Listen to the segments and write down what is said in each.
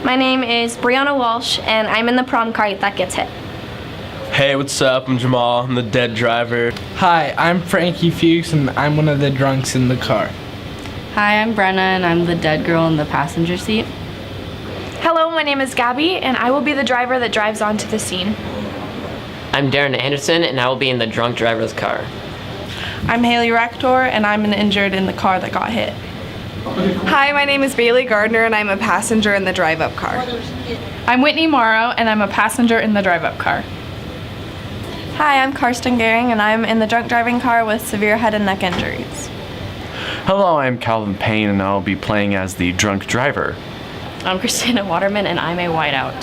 My name is Brianna Walsh, and I'm in the prom car that gets hit. Hey, what's up? I'm Jamal. I'm the dead driver. Hi, I'm Frankie Fuchs, and I'm one of the drunks in the car. Hi, I'm Brenna, and I'm the dead girl in the passenger seat. Hello, my name is Gabby, and I will be the driver that drives onto the scene. I'm Darren Anderson, and I will be in the drunk driver's car. I'm Haley Rector, and I'm an injured in the car that got hit. Hi, my name is Bailey Gardner, and I'm a passenger in the drive-up car. I'm Whitney Morrow, and I'm a passenger in the drive-up car. Hi, I'm Karsten Gehring, and I'm in the drunk driving car with severe head and neck injuries. Hello, I'm Calvin Payne, and I'll be playing as the drunk driver. I'm Christina Waterman, and I'm a whiteout.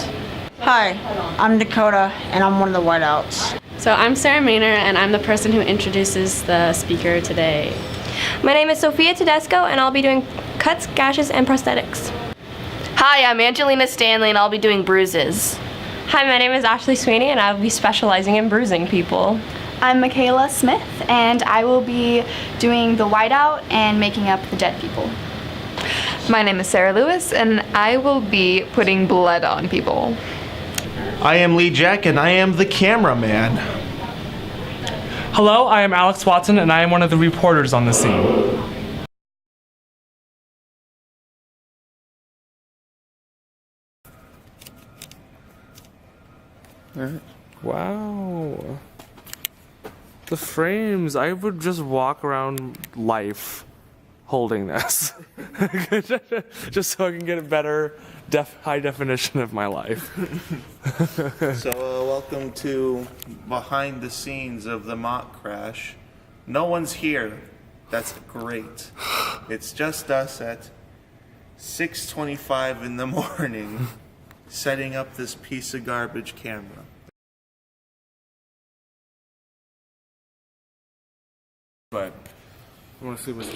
Hi, I'm Dakota, and I'm one of the whiteouts. So I'm Sarah Maynor, and I'm the person who introduces the speaker today. My name is Sophia Tedesco, and I'll be doing cuts, gashes, and prosthetics. Hi, I'm Angelina Stanley, and I'll be doing bruises. Hi, my name is Ashley Sweeney, and I'll be specializing in bruising people. I'm Michaela Smith, and I will be doing the whiteout and making up the dead people. My name is Sarah Lewis, and I will be putting blood on people. I am Lee Jack, and I am the cameraman. Hello, I am Alex Watson, and I am one of the reporters on the scene. Wow. The frames, I would just walk around life holding this. Just so I can get a better high definition of my life. So welcome to behind the scenes of the mock crash. No one's here. That's great. It's just us at 6:25 in the morning setting up this piece of garbage camera. But I want to see what's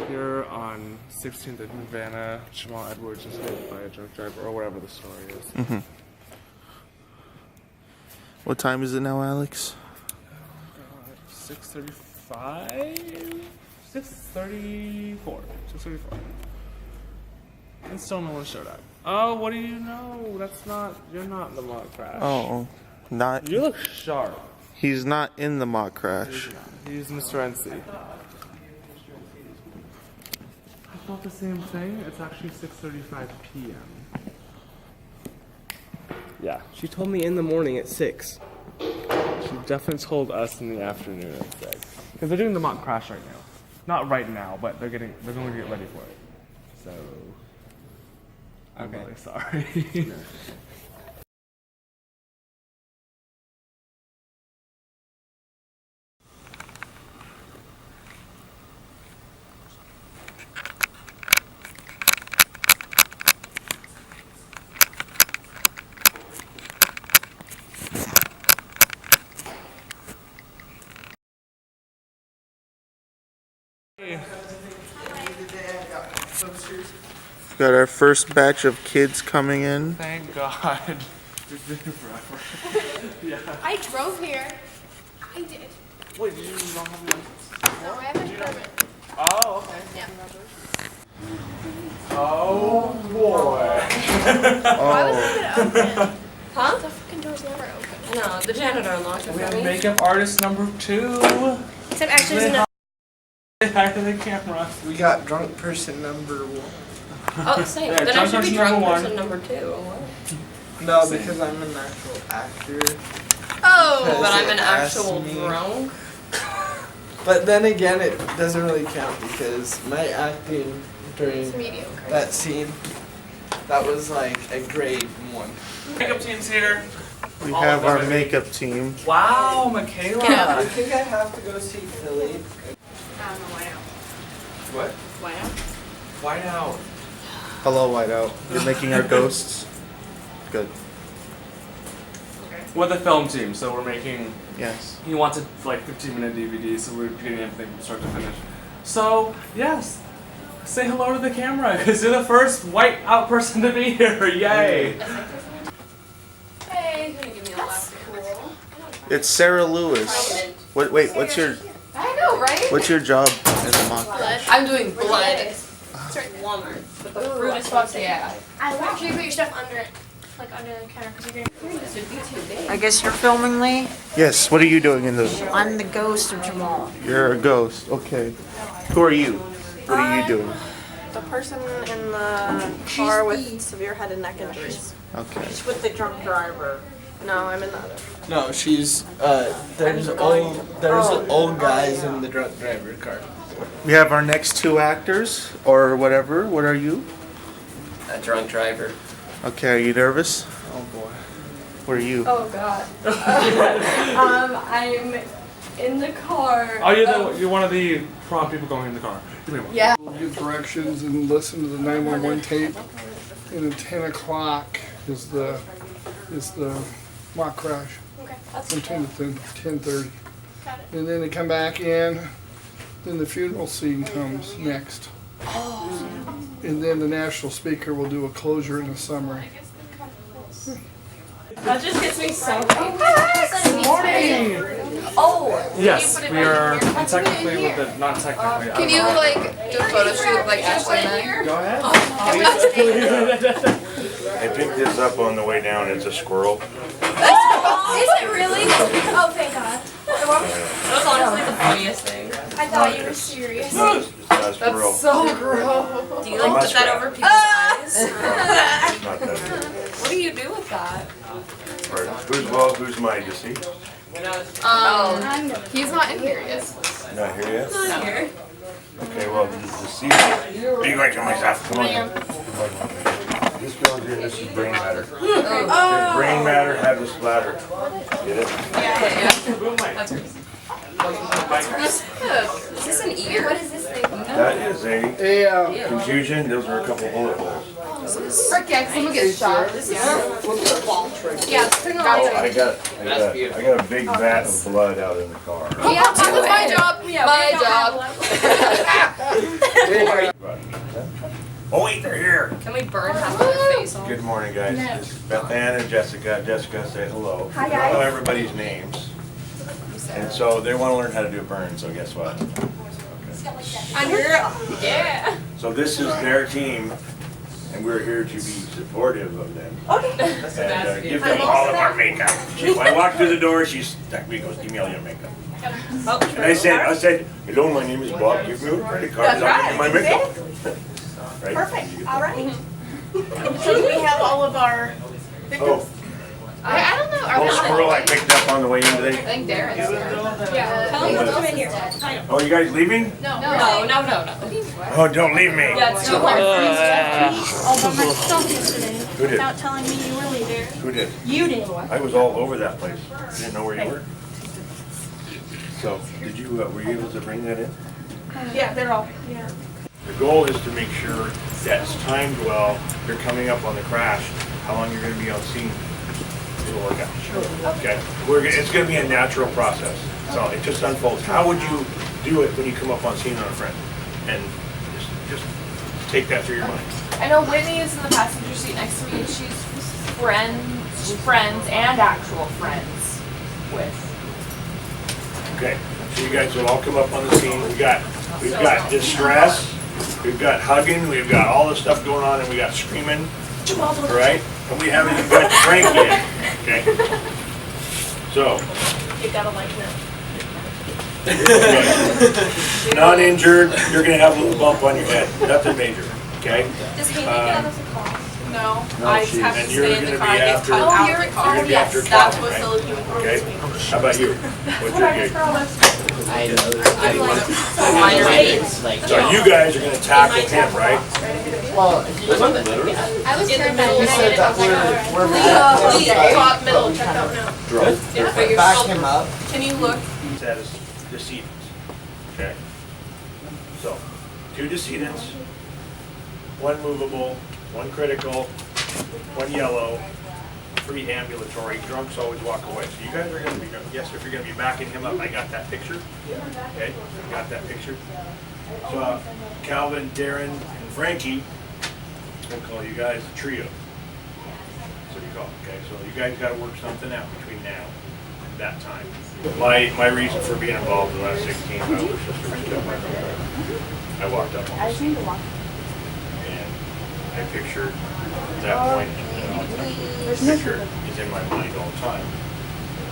here on 16th and Havana. Jamal Edwards is hit by a drunk driver, or whatever the story is. Mm-hmm. What time is it now, Alex? Oh God, 6:35? 6:34. 6:34. And still no one showed up. Oh, what do you know? You're not in the mock crash. Oh, not. You look sharp. He's not in the mock crash. He's Mr. NC. I thought the same thing. It's actually 6:35 p.m. Yeah, she told me in the morning at 6. She definitely told us in the afternoon at 6. Because they're doing the mock crash right now. Not right now, but they're going to get ready for it. So, I'm really sorry. We've got our first batch of kids coming in. Thank God. It's been forever. Yeah. I drove here. I did. Wait, did you not have a license? No, I have a permit. Oh, okay. Yeah. Oh, boy. Why was it open? Huh? The freaking door's never open. No, the janitor unlocked it We for have me. makeup artist number 2. Except actually, there's no. Back to the camera. We got drunk person number 1. Oh, same. Yeah, Then I should drunk be person drunk number person number 2. Oh, wow. No, because I'm an actual actor. Oh, Because but I'm an it asked actual me. drunk. But then again, it doesn't really count because my acting during It's mediocre. that scene, that was like a grade 1. Makeup team's here. We have our makeup team. Wow, Michaela. I think I have to go see Philly. Why out? What? Why out? White out. Hello, Whiteout. You're making our ghosts. Good. With the film team, so we're making. Yes. He wants a 15-minute DVD, so we're getting everything from start to finish. So yes, say hello to the camera because you're the first white out person to be here. Yay! Hey, gonna give me a laugh. Cool. It's Sarah Lewis. Wait, what's your I know, right? What's your job in the mock crash? I'm doing blood. Walmart. But the fruit is supposed to, yeah. I want you to put your stuff under it, like under the counter, because you're gonna. I guess you're filming me? Yes, what are you doing in this? I'm the ghost of Jamal. You're a ghost, okay. Who are you? What are you doing? The person in the car with severe head and neck injuries. Okay. She's with the drunk driver. No, I'm in the other. No, she's there's old guys in the drunk driver car. We have our next two actors, or whatever. What are you? A drunk driver. Okay, are you nervous? Oh boy. What are you? Oh God. I'm in the car. Oh, you're one of the prompt people going in the car. Give me one. Yeah. We'll give directions and listen to the 911 tape. And at 10 o'clock is the mock crash. Okay. From 10 to 10:30. And then they come back in. Then the funeral scene comes next. And then the national speaker will do a closure and a summary. That just gets me so Morning! Oh! Yes, we are technically with the not technically. Can you like do a photo shoot like Ashley and I? Go ahead. I picked this up on the way down. It's a squirrel. Is it really? Oh, thank God. That was honestly the funniest thing. I thought you were serious. No, it's not a squirrel. That's so gross. Do you like put that over people's eyes? It's not that good. What do you do with that? Who's well, who's mine, you see? He's not in here yet. Not here yet? Not here. Okay, well, the season. Are you going to myself? Come on. This goes here, this is brain matter. Brain matter, have the splatter. Get it? Is this an ear? What is this thing? That is a confusion. Those are a couple bullet holes. Frick, yeah, someone gets shot. Yeah, putting on Oh, I got a big vat of blood out in the car. Yeah, that was my job. Oh wait, they're here. Can we burn half of their face off? Good morning, guys. This is Beth Ann and Jessica. Jessica, say hello. Hi, I don't know guys. everybody's names. And so they want to learn how to do a burn, so guess what? Yeah. So this is their team, and we're here to be supportive of them. And give them all of our makeup. When I walked through the door, she stuck me, goes, give me all your makeup. And I said, hello, my name is Bob, give me a credit card, I'll give you my makeup. Right? Perfect. All right. So we have all of our Oh, I don't know. little squirrel I picked up on the way in I today. think Darren's here. Come in here. Oh, you guys leaving? No. Oh, don't leave me. Yeah, it's too hard. All by myself yesterday. Who did? Without telling me you were leaving. Who did? You did. I was all over that place. You didn't know where you were? So, did you, were you able to bring that in? Yeah, they're all. Yeah. The goal is to make sure that it's timed well, you're coming up on the crash, how long you're gonna be on scene. It'll work out. Okay? It's gonna be a natural process. So it just unfolds. How would you do it when you come up on scene on a friend? And just take that through your mind. I know Whitney is in the passenger seat next to me, and she's friends and actual friends with. Okay, so you guys will all come up on the scene. We've got distress, we've got hugging, we've got all this stuff going on, and we got screaming, right? And we haven't even got Frank yet, okay? So. You gotta like that. Not injured, you're gonna have a little bump on your head, nothing major, okay? Does Haley get us a call? No, No, I just have to and you're stay in gonna the car. be I get after- cut out of the You're car. gonna be after That's Calvin, what right? Philip Okay, how about you? What's your gig? Minor aids. So you guys are gonna tackle him, right? Well, I was turned down. Top middle, check out now. Yeah, but you're back still- him up. Can you look? Status decedents, okay? So, 2 decedents, 1 movable, 1 critical, 1 yellow, 3 ambulatory. Drunks always walk away. So you guys are gonna be, yes, if you're gonna be backing him up, I got that picture. Okay, I got that picture. So Calvin, Darren, and Frankie, we'll call you guys the trio. So you call, okay? So you guys gotta work something out between now and that time. My reason for being involved in the last 16 hours was just to reach out my brother. I walked up on the scene. And I pictured At that point, this picture is in my mind all the time.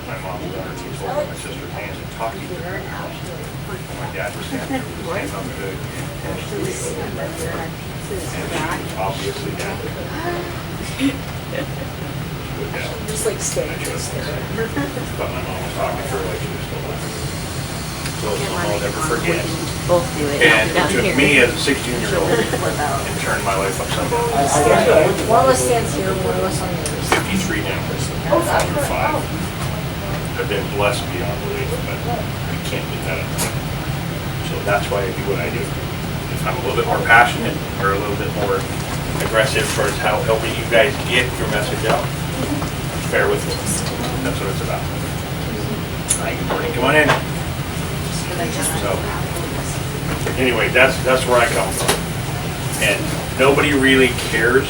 My mom was on her knees holding my sister's hands and talking to her in the house. My dad was standing there with his hand on the hood and she was obviously down. She was down. Just like staying. But my mom was talking to her like she was still laughing. So I'll never forget. Both do it. And it took me as a 16-year-old and turned my life upside down. One of us stands here, one of us on the other side. 53 now, under 5. I've been blessed beyond belief, but I can't get that up. So that's why I do what I do. If I'm a little bit more passionate or a little bit more aggressive towards helping you guys get your message out, bear with me. That's what it's about. Hi, good morning. Come on in. So, anyway, that's where I come from. And nobody really cares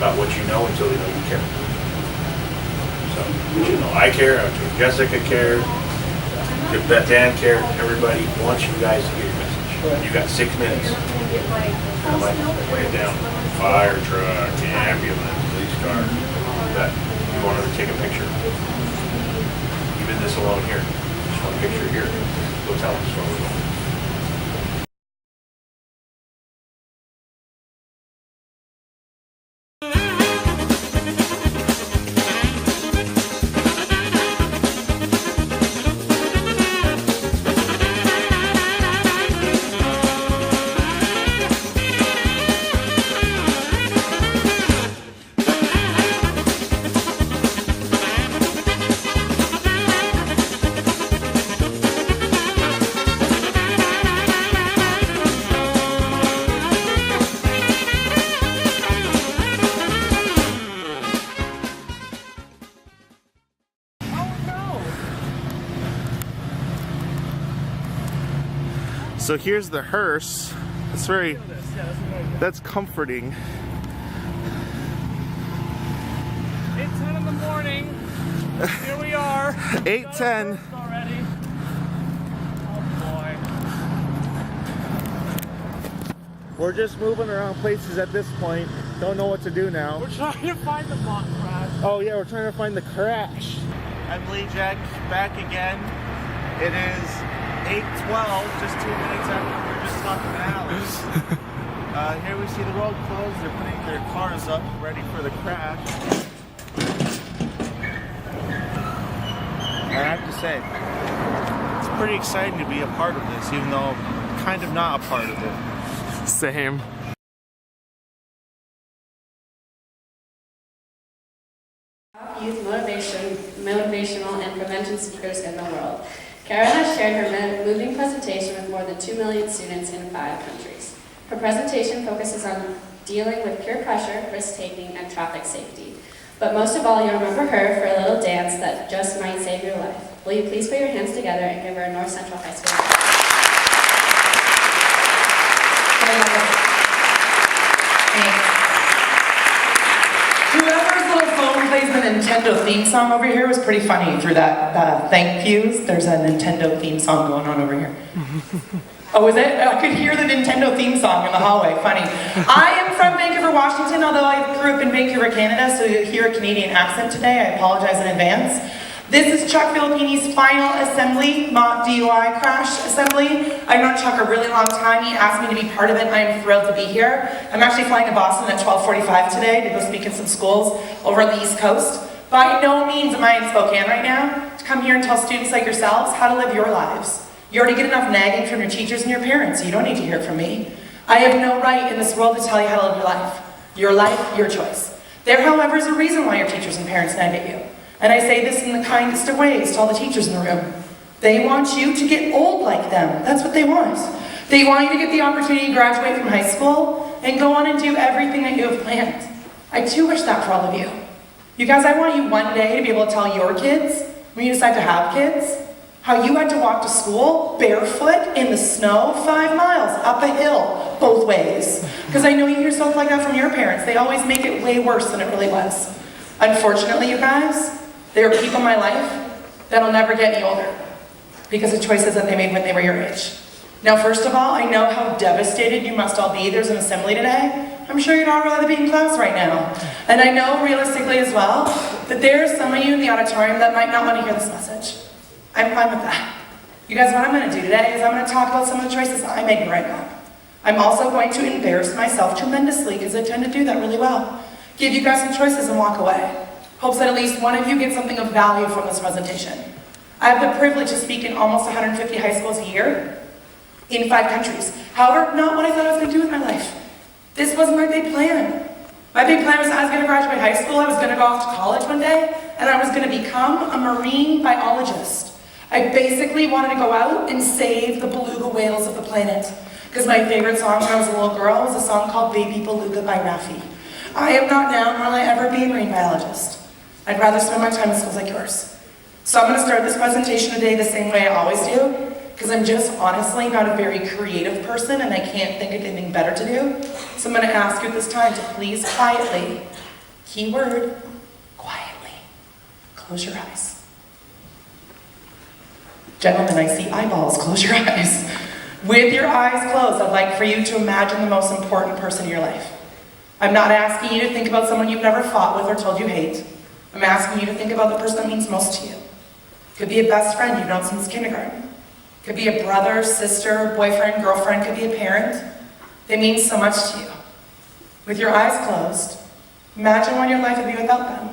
about what you know until they know you care. So, you know, I care, I'm sure Jessica cares, Beth Ann cares, everybody wants you guys to get your message. You got 6 minutes. I'm like, lay it down. Fire truck, ambulance, police car, that you wanted to take a picture. Even this alone here, just one picture here. Go tell us where we're going. So here's the hearse. It's that's comforting. 8:10 in the morning. Here we are. 8:10. Already. Oh boy. We're just moving around places at this point. Don't know what to do now. We're trying to find the mock crash. Oh yeah, we're trying to find the crash. I'm Lee Jack, back again. It is 8:12, just 2 minutes after we were just talking to Alex. Here we see the road closed. They're putting their cars up, ready for the crash. I have to say, it's pretty exciting to be a part of this, even though I'm kind of not a part of it. Same. Youth motivational and prevention speakers in the world. Kara has shared her moving presentation with more than 2 million students in 5 countries. Her presentation focuses on dealing with peer pressure, risk-taking, and traffic safety. But most of all, you'll remember her for a little dance that just might save your life. Will you please put your hands together and give her a North Central High School? Whoever's little phone plays the Nintendo theme song over here was pretty funny through that thank yous. There's a Nintendo theme song going on over here. Oh, is it? I could hear the Nintendo theme song in the hallway. Funny. I am from Vancouver, Washington, although I grew up in Vancouver, Canada, so you hear a Canadian accent today. I apologize in advance. This is Chuck Filippini's final assembly, mock DUI crash assembly. I've known Chuck a really long time. He asked me to be part of it. I am thrilled to be here. I'm actually flying to Boston at 12:45 today to go speak in some schools over on the East Coast. By no means am I in Spokane right now to come here and tell students like yourselves how to live your lives. You already get enough nagging from your teachers and your parents, so you don't need to hear it from me. I have no right in this world to tell you how to live your life. Your life, your choice. There, however, is a reason why your teachers and parents nag at you. And I say this in the kindest of ways to all the teachers in the room. They want you to get old like them. That's what they want. They want you to get the opportunity to graduate from high school and go on and do everything that you have planned. I too wish that for all of you. You guys, I want you one day to be able to tell your kids, when you decide to have kids, how you had to walk to school barefoot in the snow 5 miles up a hill both ways. Because I know you hear stuff like that from your parents. They always make it way worse than it really was. Unfortunately, you guys, there are people in my life that'll never get any older because of choices that they made when they were your age. Now, first of all, I know how devastated you must all be. There's an assembly today, I'm sure you'd all rather be in class right now. And I know realistically as well that there are some of you in the auditorium that might not want to hear this message. I'm fine with that. You guys, what I'm going to do today is I'm going to talk about some of the choices I make right now. I'm also going to embarrass myself tremendously because I tend to do that really well. Give you guys some choices and walk away. Hopes that at least one of you gets something of value from this presentation. I have the privilege to speak in almost 150 high schools a year in 5 countries. However, not what I thought I was going to do with my life. This wasn't my big plan. My big plan was I was going to graduate high school, I was going to go off to college one day, and I was going to become a marine biologist. I basically wanted to go out and save the beluga whales of the planet. Because my favorite song when I was a little girl was a song called Baby Beluga by Raffi. I am not now, nor will I ever be a marine biologist. I'd rather spend my time in schools like yours. So I'm going to start this presentation today the same way I always do, because I'm just honestly not a very creative person and I can't think of anything better to do. So I'm going to ask you at this time to please quietly, keyword, quietly, close your eyes. Gentlemen, I see eyeballs, close your eyes. With your eyes closed, I'd like for you to imagine the most important person in your life. I'm not asking you to think about someone you've never fought with or told you hate. I'm asking you to think about the person that means most to you. Could be a best friend you've known since kindergarten. Could be a brother, sister, boyfriend, girlfriend, could be a parent. They mean so much to you. With your eyes closed, imagine what your life would be without them.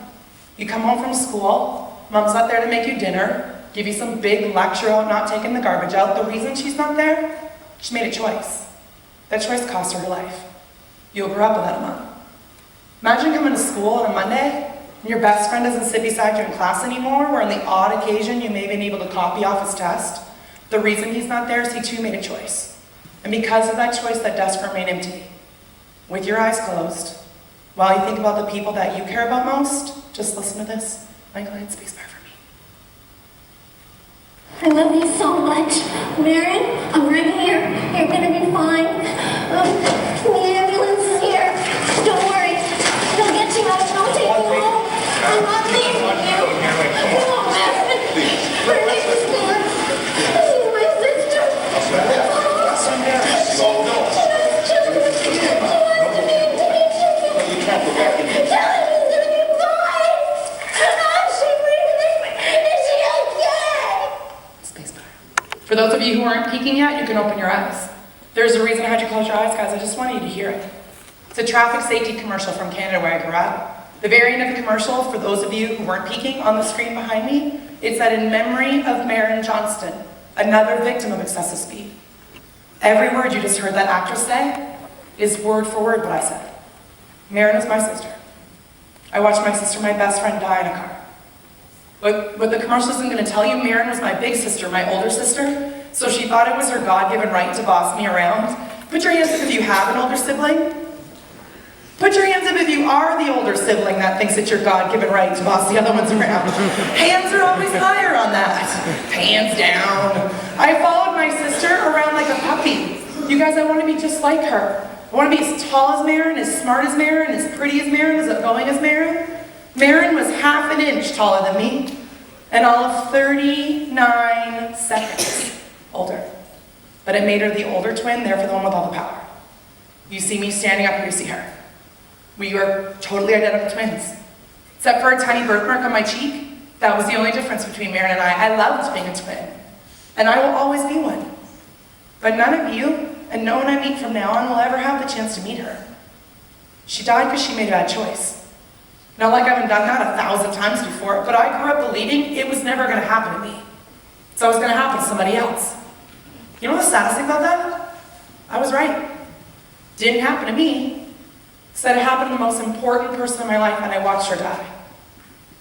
You come home from school, mom's not there to make you dinner, give you some big lecture about not taking the garbage out. The reason she's not there, she made a choice. That choice cost her life. You'll grow up without a mom. Imagine coming to school on a Monday, and your best friend doesn't sit beside you in class anymore, or on the odd occasion you may have been able to copy off his test. The reason he's not there is he too made a choice. And because of that choice, that desk remained empty. With your eyes closed, while you think about the people that you care about most, just listen to this. Michael, hit spacebar for me. I love you so much. Marin, I'm right here. You're gonna be fine. The ambulance is here. Don't worry. They'll get you out. They'll take you home. I'm not leaving you. Come on, Marin. Her name is Laura. She's my sister. For those of you who aren't peeking yet, you can open your eyes. There's a reason I had you close your eyes, guys. I just wanted you to hear it. It's a traffic safety commercial from Canada where I grew up. The very end of the commercial, for those of you who weren't peeking on the screen behind me, it said, "In memory of Marin Johnston, another victim of excessive speed." Every word you just heard that actress say is word for word what I said. Marin was my sister. I watched my sister, my best friend, die in a car. What the commercial isn't going to tell you, Marin was my big sister, my older sister, so she thought it was her God-given right to boss me around. Put your hands up if you have an older sibling. Put your hands up if you are the older sibling that thinks it's your God-given right to boss the other ones around. Hands are always higher on that. Hands down. I followed my sister around like a puppy. You guys, I want to be just like her. I want to be as tall as Marin, as smart as Marin, as pretty as Marin, as outgoing as Marin. Marin was half an inch taller than me, and all of 39 seconds older. But it made her the older twin, therefore the one with all the power. You see me standing up here, you see her. We were totally identical twins. Except for a tiny birthmark on my cheek, that was the only difference between Marin and I. I loved being a twin, and I will always be one. But none of you, and no one I meet from now on, will ever have the chance to meet her. She died because she made a bad choice. Not like I haven't done that 1,000 times before, but I grew up believing it was never going to happen to me. So it was going to happen to somebody else. You know the saddest thing about that? I was right. Didn't happen to me. Instead, it happened to the most important person in my life, and I watched her die.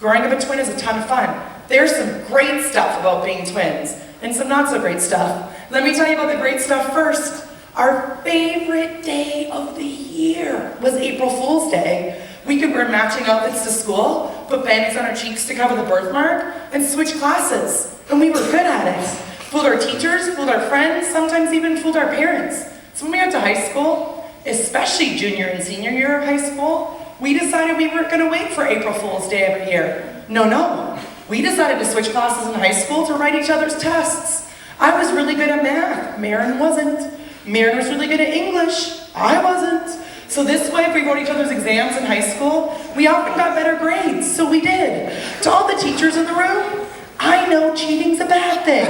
Growing up a twin is a ton of fun. There's some great stuff about being twins, and some not so great stuff. Let me tell you about the great stuff first. Our favorite day of the year was April Fool's Day. We could wear matching outfits to school, put bandages on our cheeks to cover the birthmark, and switch classes. And we were good at it. Fooled our teachers, fooled our friends, sometimes even fooled our parents. So when we got to high school, especially junior and senior year of high school, we decided we weren't going to wait for April Fool's Day every year. No. We decided to switch classes in high school to write each other's tests. I was really good at math. Marin wasn't. Marin was really good at English. I wasn't. So this way, if we wrote each other's exams in high school, we often got better grades, so we did. To all the teachers in the room, I know cheating's a bad thing,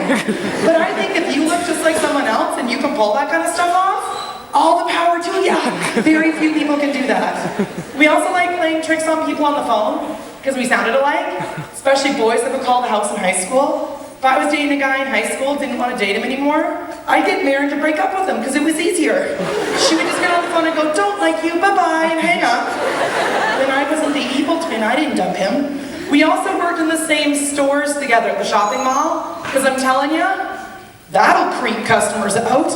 but I think if you look just like someone else and you can pull that kind of stuff off, all the power to you. Very few people can do that. We also like playing tricks on people on the phone, because we sounded alike, especially boys that would call the house in high school. If I was dating a guy in high school, didn't want to date him anymore, I'd get Maren to break up with him because it was easier. She would just get on the phone and go, don't like you, bye-bye, and hang up. Then I wasn't the evil twin, I didn't dump him. We also worked in the same stores together at the shopping mall, because I'm telling you, that'll creep customers out.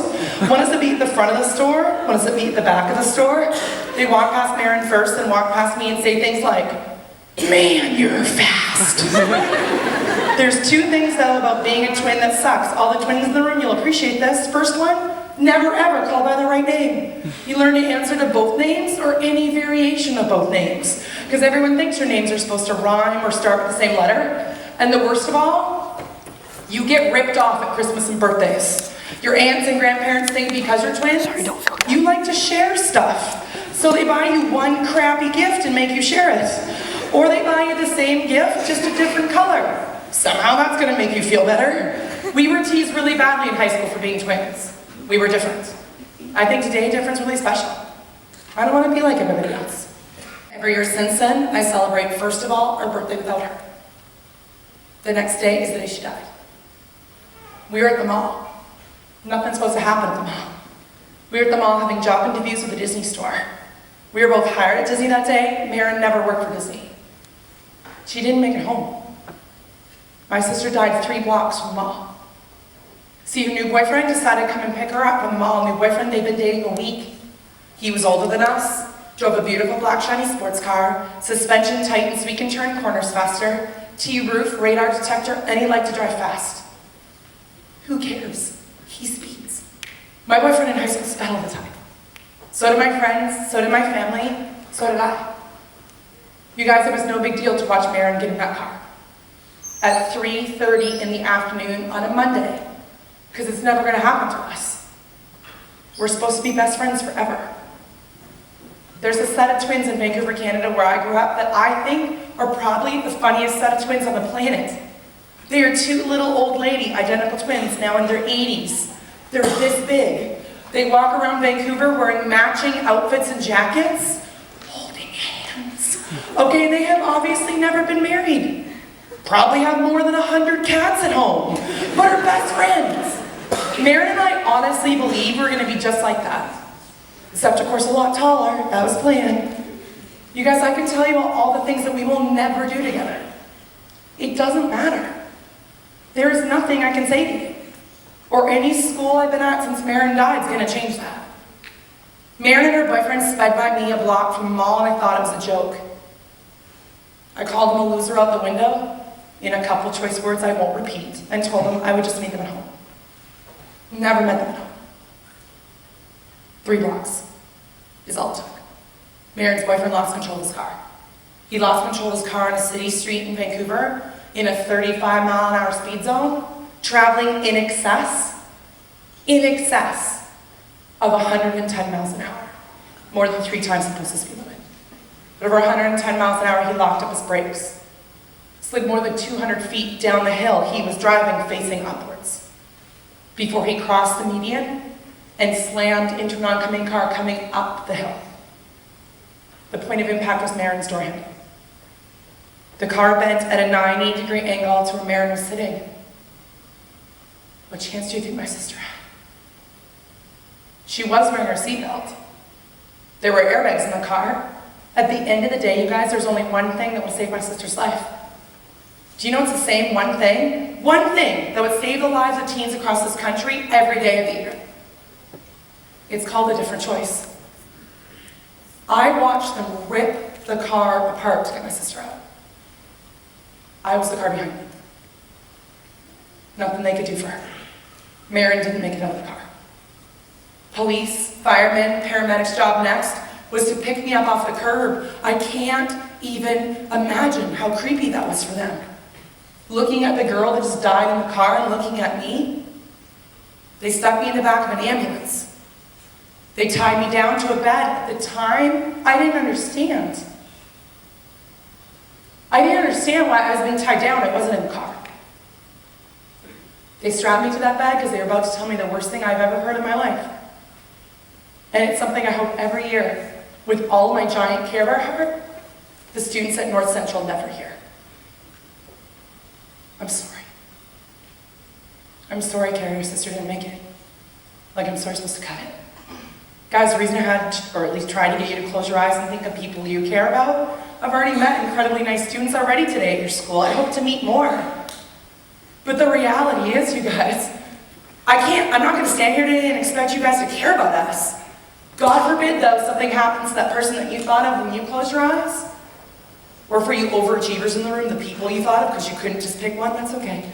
One is to be at the front of the store, one is to be at the back of the store. They walk past Maren first and walk past me and say things like, man, you're fast. There's two things though about being a twin that sucks. All the twins in the room, you'll appreciate this. First one, never ever call by the right name. You learn to answer to both names or any variation of both names. Because everyone thinks your names are supposed to rhyme or start with the same letter. And the worst of all, you get ripped off at Christmas and birthdays. Your aunts and grandparents think because you're twins, you like to share stuff. So they buy you one crappy gift and make you share it. Or they buy you the same gift, just a different color. Somehow that's gonna make you feel better. We were teased really badly in high school for being twins. We were different. I think today different's really special. I don't wanna be like everybody else. Every year since then, I celebrate, first of all, our birthday without her. The next day is the day she died. We were at the mall. Nothing's supposed to happen at the mall. We were at the mall having job interviews with the Disney store. We were both hired at Disney that day. Maren never worked for Disney. She didn't make it home. My sister died 3 blocks from the mall. See, her new boyfriend decided to come and pick her up from the mall. New boyfriend, they've been dating a week. He was older than us, drove a beautiful black shiny sports car, suspension tightened so he can turn corners faster, T-roof, radar detector, and he liked to drive fast. Who cares? He speeds. My boyfriend in high school sped all the time. So did my friends, so did my family, so did I. You guys, it was no big deal to watch Maren get in that car at 3:30 in the afternoon on a Monday, because it's never going to happen to us. We're supposed to be best friends forever. There's a set of twins in Vancouver, Canada, where I grew up that I think are probably the funniest set of twins on the planet. They are 2 little old lady identical twins now in their 80s. They're this big. They walk around Vancouver wearing matching outfits and jackets, holding hands. Okay, they have obviously never been married. Probably have more than 100 cats at home, but are best friends. Maren and I honestly believe we're gonna be just like that. Except of course a lot taller, that was planned. You guys, I can tell you all the things that we will never do together. It doesn't matter. There is nothing I can say to you, or any school I've been at since Maren died is gonna change that. Maren and her boyfriend sped by me a block from the mall and I thought it was a joke. I called him a loser out the window in a couple choice words I won't repeat and told him I would just meet them at home. Never met them at home. 3 blocks is all it took. Maren's boyfriend lost control of his car. He lost control of his car on a city street in Vancouver in a 35-mile-an-hour speed zone, traveling in excess of 110 miles an hour, more than 3 times the posted speed limit. At over 110 miles an hour, he locked up his brakes, slid more than 200 feet down the hill he was driving facing upwards, before he crossed the median and slammed into an oncoming car coming up the hill. The point of impact was Maren's door handle. The car bent at a 90-degree angle to where Maren was sitting. What chance do you think my sister had? She was wearing her seatbelt. There were airbags in the car. At the end of the day, you guys, there's only one thing that would save my sister's life. Do you know it's the same one thing? One thing that would save the lives of teens across this country every day of the year. It's called a different choice. I watched them rip the car apart to get my sister out. I was the car behind me. Nothing they could do for her. Maren didn't make it out of the car. Police, firemen, paramedics' job next was to pick me up off the curb. I can't even imagine how creepy that was for them. Looking at the girl that just died in the car and looking at me, they stuck me in the back of an ambulance. They tied me down to a bed. At the time, I didn't understand. I didn't understand why I was being tied down. I wasn't in the car. They strapped me to that bed because they were about to tell me the worst thing I've ever heard in my life. And it's something I hope every year, with all my giant Care Bear heart, the students at North Central never hear. I'm sorry. I'm sorry, Carrie, your sister didn't make it. Like I'm sorry supposed to cut it. Guys, the reason I had, or at least tried to get you to close your eyes and think of people you care about, I've already met incredibly nice students already today at your school. I hope to meet more. But the reality is, you guys, I'm not gonna stand here today and expect you guys to care about us. God forbid, though, something happens to that person that you thought of when you closed your eyes. Or for you overachievers in the room, the people you thought of, because you couldn't just pick one, that's okay.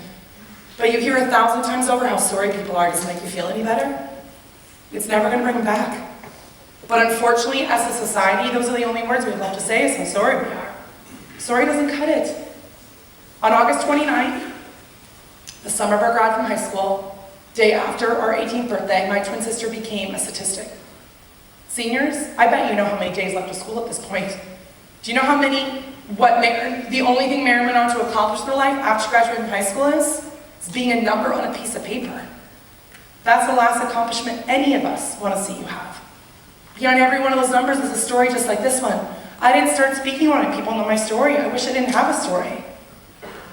But you hear 1,000 times over how sorry people are. Does it make you feel any better? It's never gonna bring them back. But unfortunately, as a society, those are the only words we have left to say is how sorry we are. Sorry doesn't cut it. On August 29th, the summer of our grad from high school, day after our 18th birthday, my twin sister became a statistic. Seniors, I bet you know how many days left of school at this point. Do you know how many, the only thing Mary went on to accomplish in her life after she graduated from high school is being a number on a piece of paper. That's the last accomplishment any of us want to see you have. Behind every one of those numbers is a story just like this one. I didn't start speaking on it. People know my story. I wish I didn't have a story.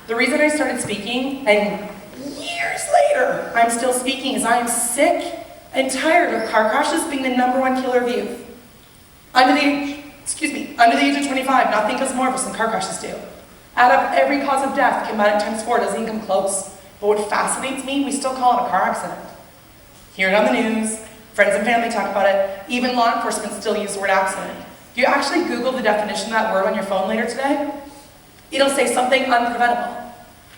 The reason I started speaking, and years later I'm still speaking, is I am sick and tired of car crashes being the #1 killer of youth. Under the age of 25, nothing does more of us than car crashes do. Add up every cause of death, combine it times 4, doesn't even come close. But what fascinates me, we still call it a car accident. Hear it on the news, friends and family talk about it, even law enforcement still use the word accident. If you actually Google the definition of that word on your phone later today, it'll say something unpreventable,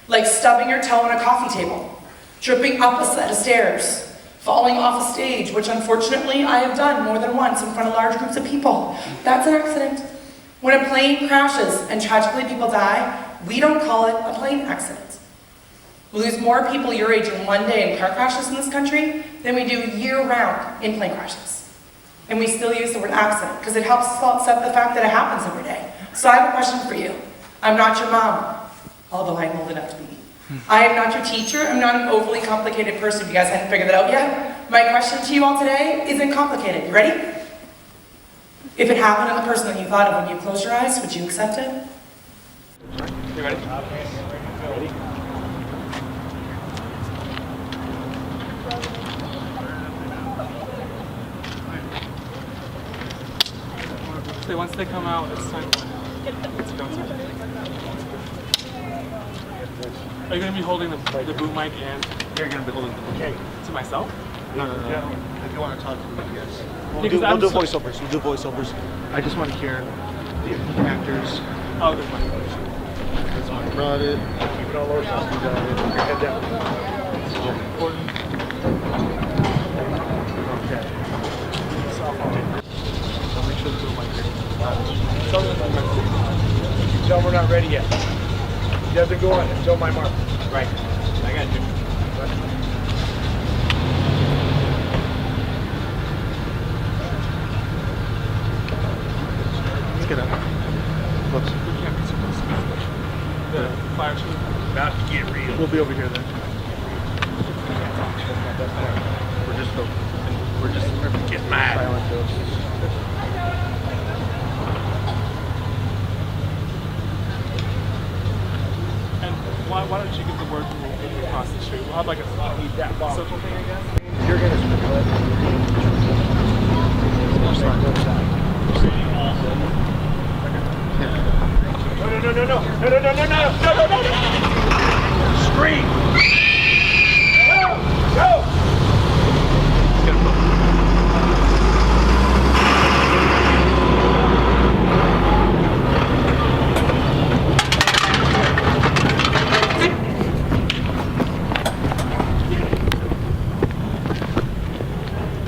like stubbing your toe on a coffee table, tripping up a set of stairs, falling off a stage, which unfortunately I have done more than once in front of large groups of people. That's an accident. When a plane crashes and tragically people die, we don't call it a plane accident. We lose more people your age in one day in car crashes in this country than we do year-round in plane crashes. And we still use the word accident because it helps us accept the fact that it happens every day. So I have a question for you. I'm not your mom, although I'm old enough to be. I am not your teacher. I'm not an overly complicated person, if you guys hadn't figured that out yet. My question to you all today isn't complicated. You ready? If it happened to the person that you thought of when you closed your eyes, would you accept it? You ready? Ready? So once they come out, it's time to go. Are you going to be holding the boom mic and you're going to be holding the boom mic? To myself? No. If you want to talk to me, yes. We'll do voiceovers. We'll do voiceovers. I just want to hear the actors. Oh, good point. That's why I brought it. Keep it all over. Your head down. It's important. Okay. I'll make sure the boom mic is. Tell them we're not ready yet. You have to go on until my mark. Right. I got you. Let's get up. Close. We can't be too close. The fire chief. About to get real. We'll be over here then. We're just getting mad. Why don't you get the word from across the street? We'll have like a social thing, I guess. You're gonna speak up. No. Scream! Go!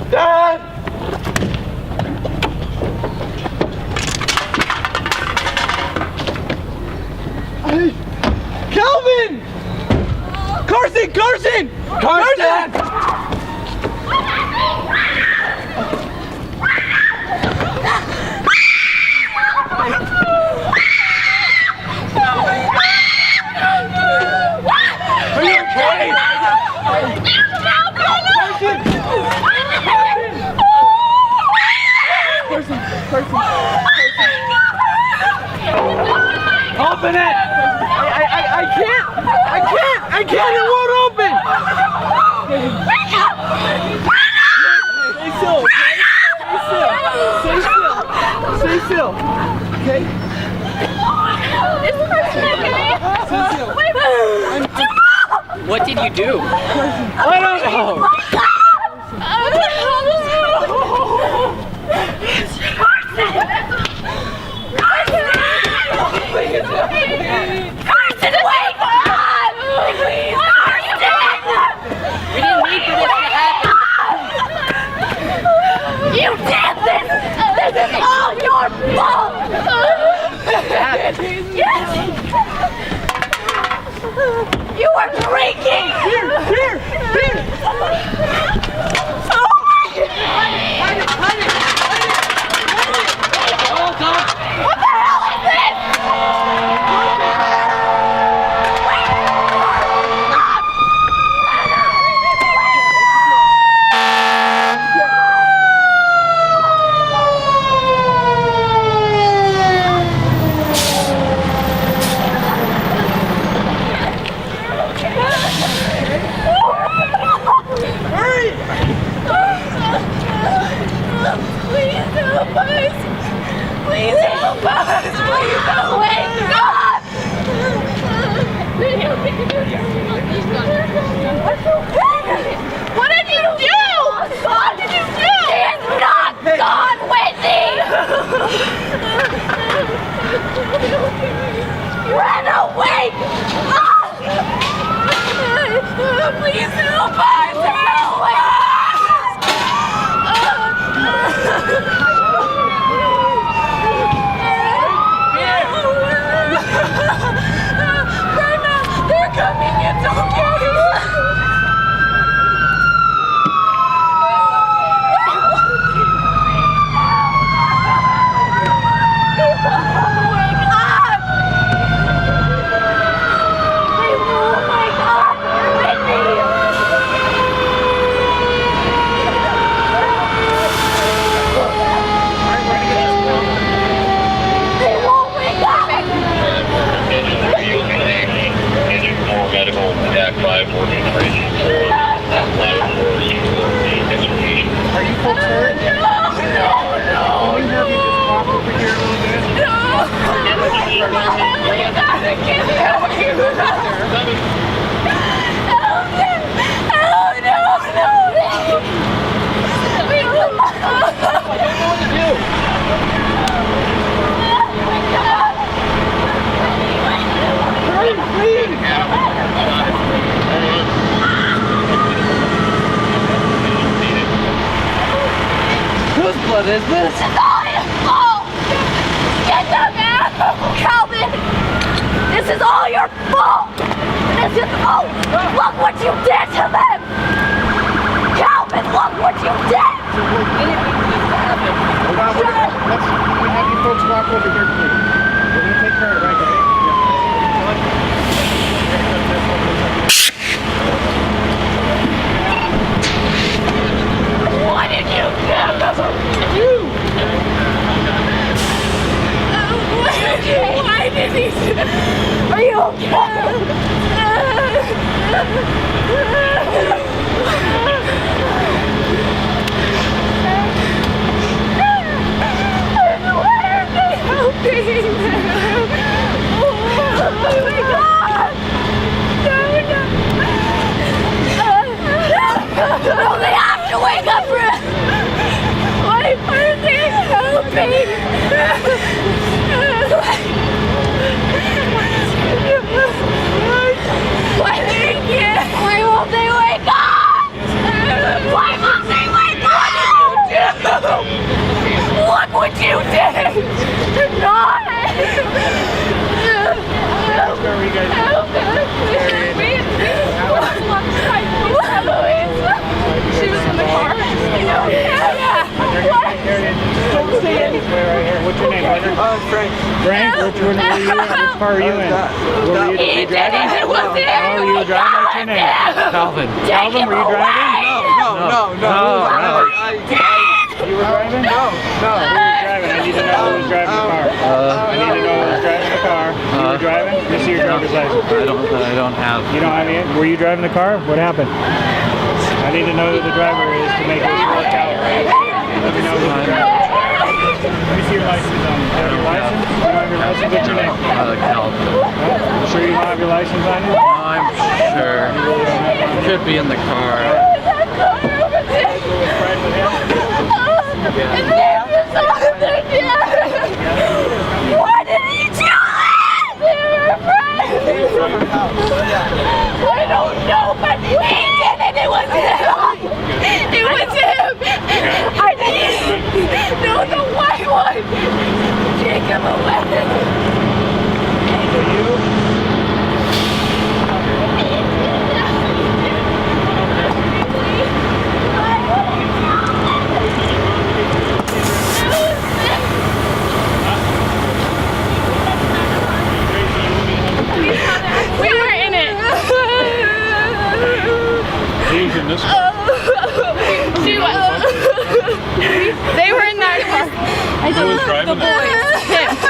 Dad! Hey! Calvin! Carson, Open it! I can't, it won't open! Stay still, okay? Stay still. Okay? What did you do? I don't know. Carson, wake up! Please, Carson! We didn't need for this to happen. You did this! This is all your fault! Yes! You were drinking! Here! Oh my God! What the hell is this? Please help us! Please help us! Please help wake up! What did you do? What did you do? He is not gone, Whitney! Run away! Please help us! Help us! Grandma, they're coming, it's okay. Wake up! They won't wake up! Whitney! Medical Jack 5 working training for Are you folks hurt? No! Can we have you just walk over here a little bit? You gotta get help! Whose blood is this? It's all his fault! Get them out! Calvin! This is all your fault! This is all... Look what you did to them! Calvin, look what you did! Let's have you folks walk over here, please. We're going to take care of it, right, okay? What did you do? Why did he do? Are you No, they have to wake up, Brett! Why aren't they helping? Why won't they wake up? Why won't they wake up? What did you do? Look what you did! You're not! Where are you guys? Help us! She was in the car. Don't say anything. Right here. What's your name, brother? Frank. Frank? Which car were you in? Were you driving? Oh, you were driving? What's your name? Calvin. Calvin, were you driving? No. You were driving? No. Who was driving? I need to know who was driving the car. I need to know who was driving the car. car. You were driving? Just see your driver's license. I don't have. You don't have any? Were you driving the car? What happened? I need to know who the driver is to make this work out. Let me know who the driver is. Let me see your license on you. Do you have your license? You don't have your license? What's your name? You sure you don't have your license on you? I'm sure. Should be in the car. Why did he do it? They were friends. I don't know, but he did it. It was him. It was him. I didn't know the white one. Take him away. We were in it. He's in this car. They were in that car. Who was driving the boys. Him.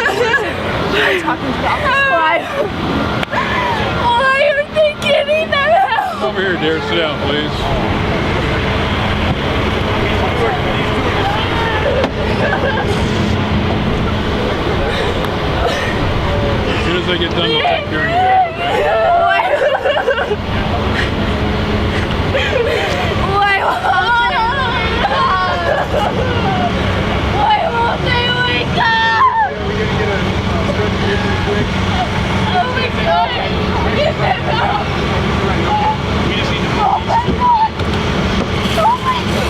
Talking to the officer. Why are they getting that out? Over here, dear. Sit down, please. As soon as I get done, we'll take care of you. Why won't they wake up? Oh my God! Get them out! Oh my God! Oh my God!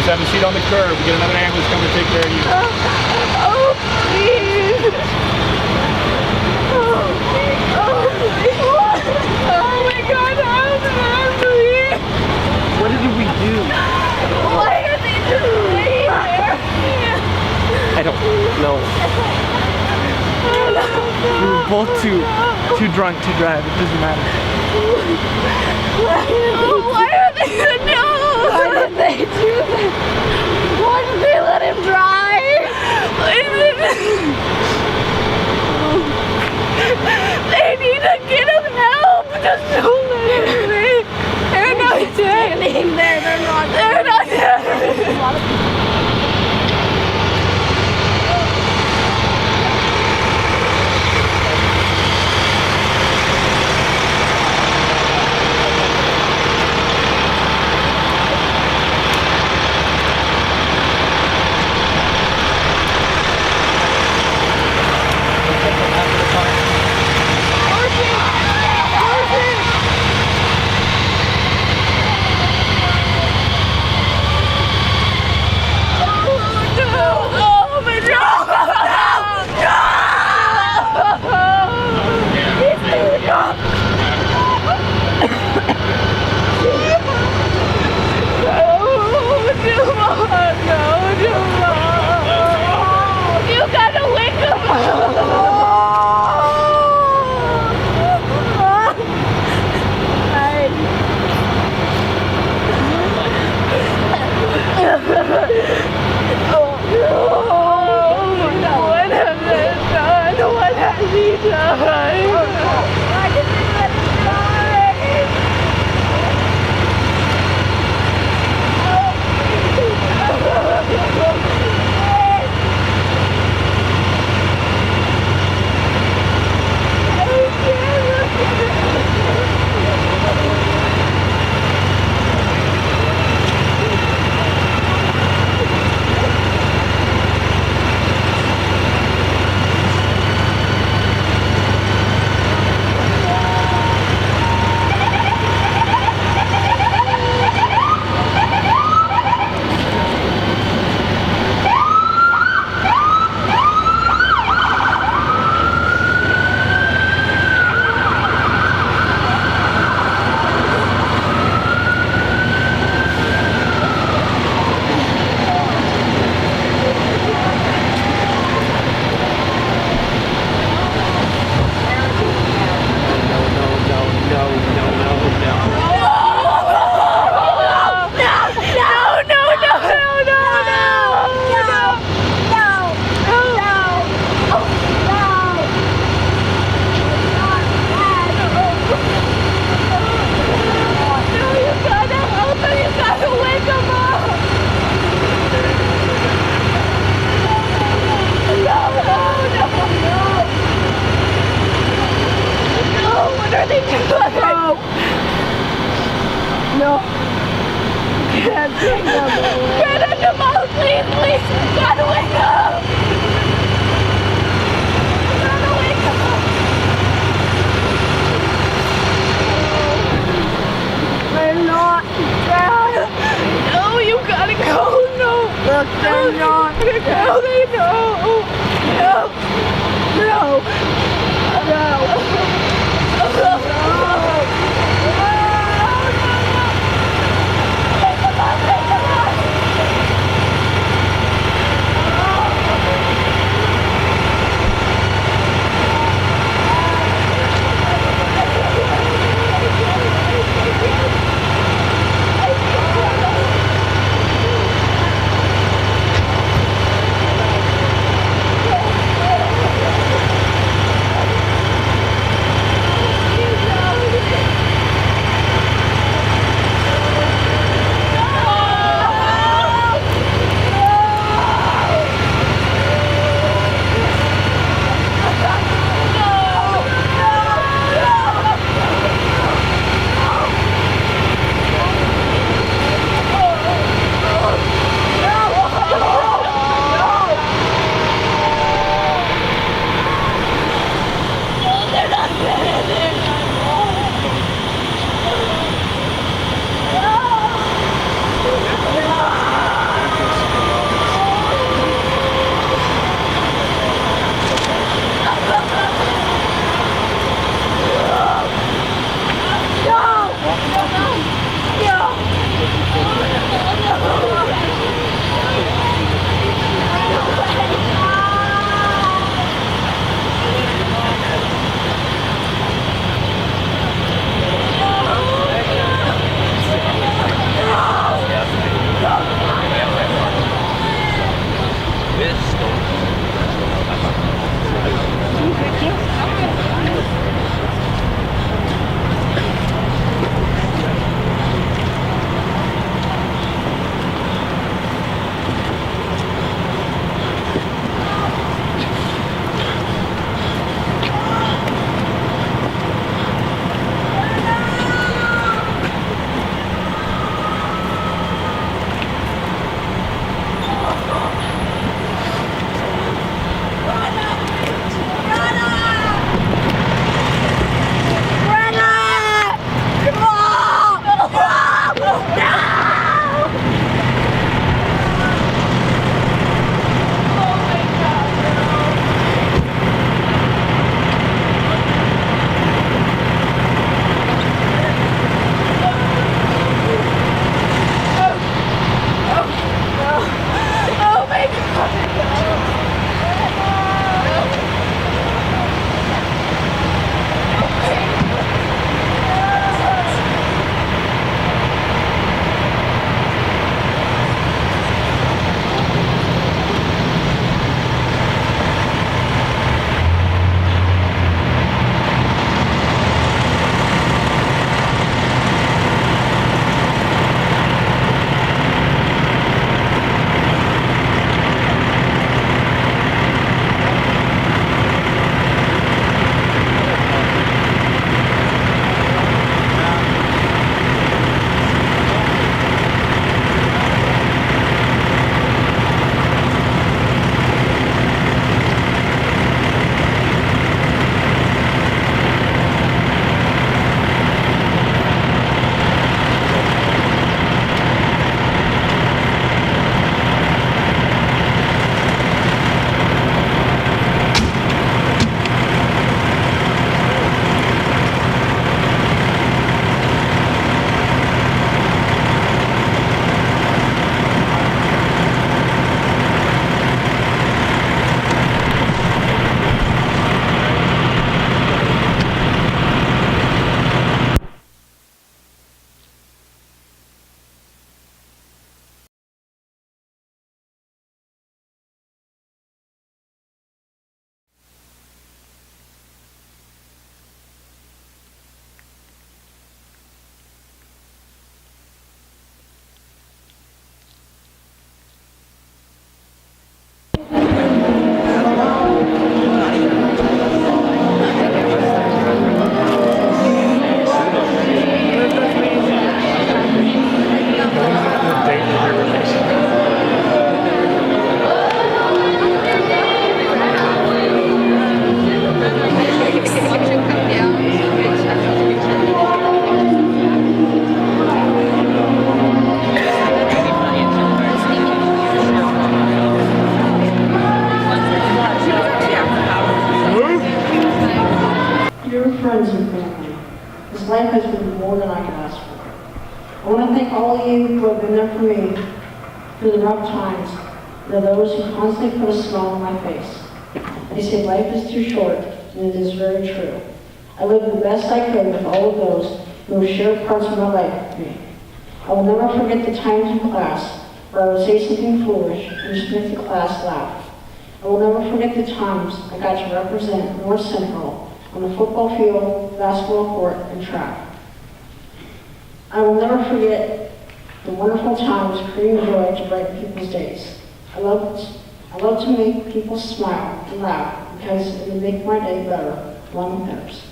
Just have a seat on the curb. Get another ambulance coming to take care of you. Oh, please. Oh my God, please. What did we do? Why are they just laying there? I don't know. We were both too drunk to drive. It doesn't matter. Why are they no? Why did they do that? Why did they let him drive? They need to get him help. Just don't let him leave. They're not standing there. They're not there. been more than I could ask for. I want to thank all of you who have been there for me through the rough times, and to those who constantly put a smile on my face. They say life is too short, and it is very true. I lived the best I could with all of those who have shared parts of my life with me. I will never forget the times in class where I would say something foolish and just make the class laugh. I will never forget the times I got to represent North Central on the football field, basketball court, and track. I will never forget the wonderful times creating joy to brighten people's days. I love to make people smile and laugh because it would make my day better along with theirs.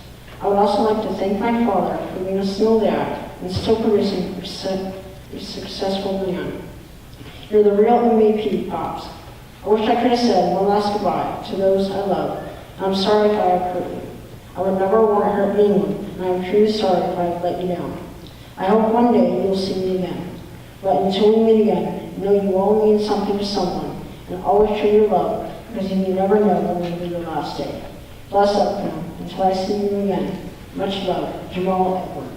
I would also like to thank my father for being a single dad and still producing a successful man. You're the real MVP, Pops. I wish I could have said one last goodbye to those I love. I'm sorry if I have hurt you. I would never want to hurt anyone, and I am truly sorry if I have let you down. I hope one day you'll see me again. But until we meet again, know you all mean something to someone, and always show your love, because you never know when will be your last day. Bless up now, until I see you again. Much love, Jamal Edwards.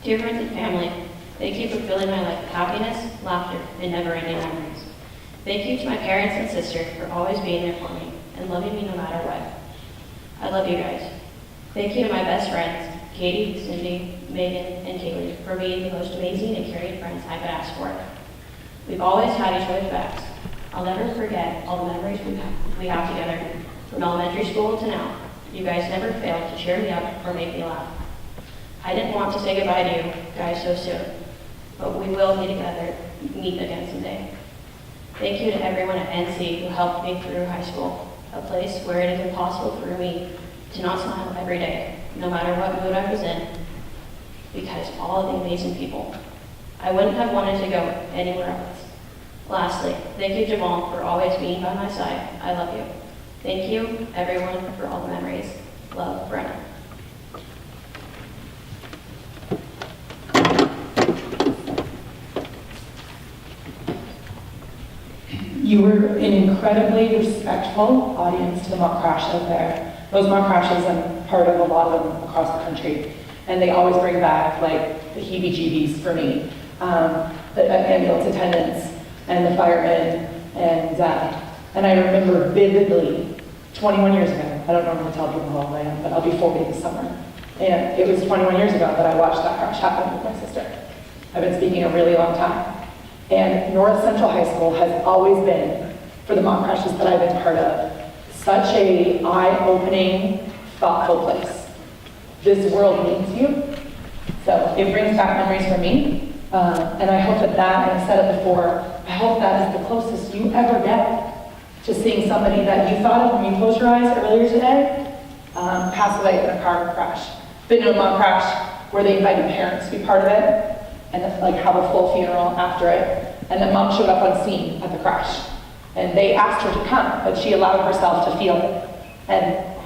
Dear friends and family, thank you for filling my life with happiness, laughter, and never-ending memories. Thank you to my parents and sister for always being there for me and loving me no matter what. I love you guys. Thank you to my best friends, Katie, Cindy, Megan, and Kaylee, for being the most amazing and caring friends I could ask for. We've always had each other's backs. I'll never forget all the memories we have together, from elementary school to now. You guys never failed to cheer me up or make me laugh. I didn't want to say goodbye to you guys so soon, but we will meet again someday. Thank you to everyone at NC who helped me through high school, a place where it is impossible for me to not smile every day, no matter what mood I was in, because of all of the amazing people. I wouldn't have wanted to go anywhere else. Lastly, thank you, Jamal, for always being by my side. I love you. Thank you, everyone, for all the memories. Love, Brenna. You were an incredibly respectful audience to the mock crash out there. Those mock crashes, I'm part of a lot of them across the country, and they always bring back like the heebie-jeebies for me. The ambulance attendants and the firemen, and I remember vividly 21 years ago. I don't normally tell people how old I am, but I'll be 40 this summer. And it was 21 years ago that I watched that crash happen with my sister. I've been speaking a really long time. And North Central High School has always been, for the mock crashes that I've been part of, such a eye-opening, thoughtful place. This world needs you. So it brings back memories for me. And I hope that, and I said it before, I hope that is the closest you ever get to seeing somebody that you thought of when you closed your eyes earlier today, pass away in a car crash. Been to a mock crash where they invited parents to be part of it, and like have a full funeral after it. And then mom showed up on scene at the crash. And they asked her to come, but she allowed herself to feel it. And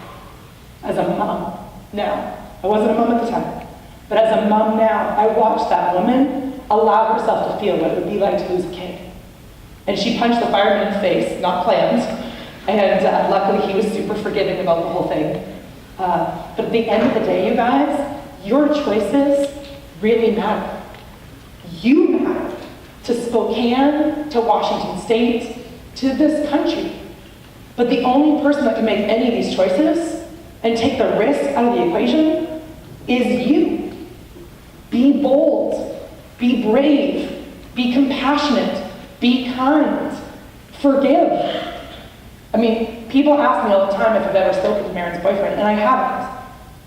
as a mom now, I wasn't a mom at the time, but as a mom now, I watched that woman allow herself to feel what it would be like to lose a kid. And she punched the fireman in the face, not planned, and luckily he was super forgiving about the whole thing. But at the end of the day, you guys, your choices really matter. You matter to Spokane, to Washington State, to this country. But the only person that can make any of these choices and take the risk out of the equation is you. Be bold, be brave, be compassionate, be kind, forgive. I mean, people ask me all the time if I've ever spoken to Marin's boyfriend, and I haven't.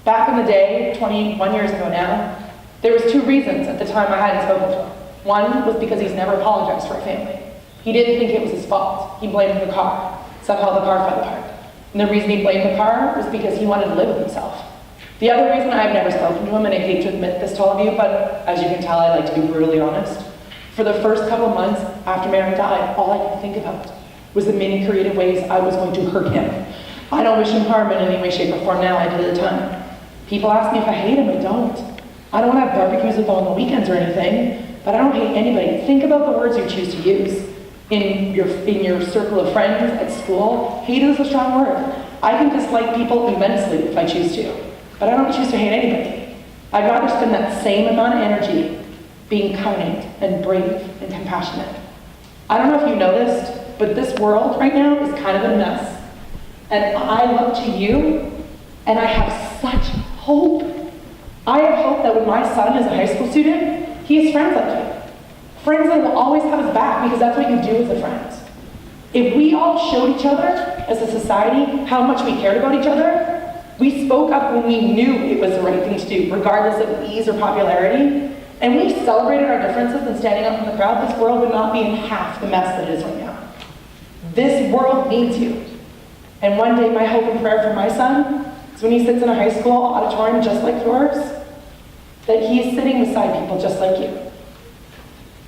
Back in the day, 21 years ago now, there was two reasons at the time I hadn't spoken to him. One was because he's never apologized for our family. He didn't think it was his fault. He blamed the car. Somehow the car fell apart. And the reason he blamed the car was because he wanted to live with himself. The other reason I've never spoken to him, and I hate to admit this to all of you, but as you can tell, I like to be brutally honest. For the first couple months after Marin died, all I could think about was the many creative ways I was going to hurt him. I don't wish him harm in any way, shape, or form now. I did at the time. People ask me if I hate him. I don't. I don't want to have barbecues with him on the weekends or anything, but I don't hate anybody. Think about the words you choose to use. in your circle of friends at school. Hate is a strong word. I can dislike people immensely if I choose to, but I don't choose to hate anybody. I'd rather spend that same amount of energy being kind and brave and compassionate. I don't know if you noticed, but this world right now is kind of a mess. And I look to you, and I have such hope. I have hope that when my son is a high school student, he has friends like you. Friends that will always have his back, because that's what you do as a friend. If we all showed each other as a society how much we cared about each other, we spoke up when we knew it was the right thing to do, regardless of ease or popularity, and we celebrated our differences and standing up in the crowd, this world would not be in half the mess that it is right now. This world needs you. And one day, my hope and prayer for my son is when he sits in a high school auditorium just like yours, that he's sitting beside people just like you.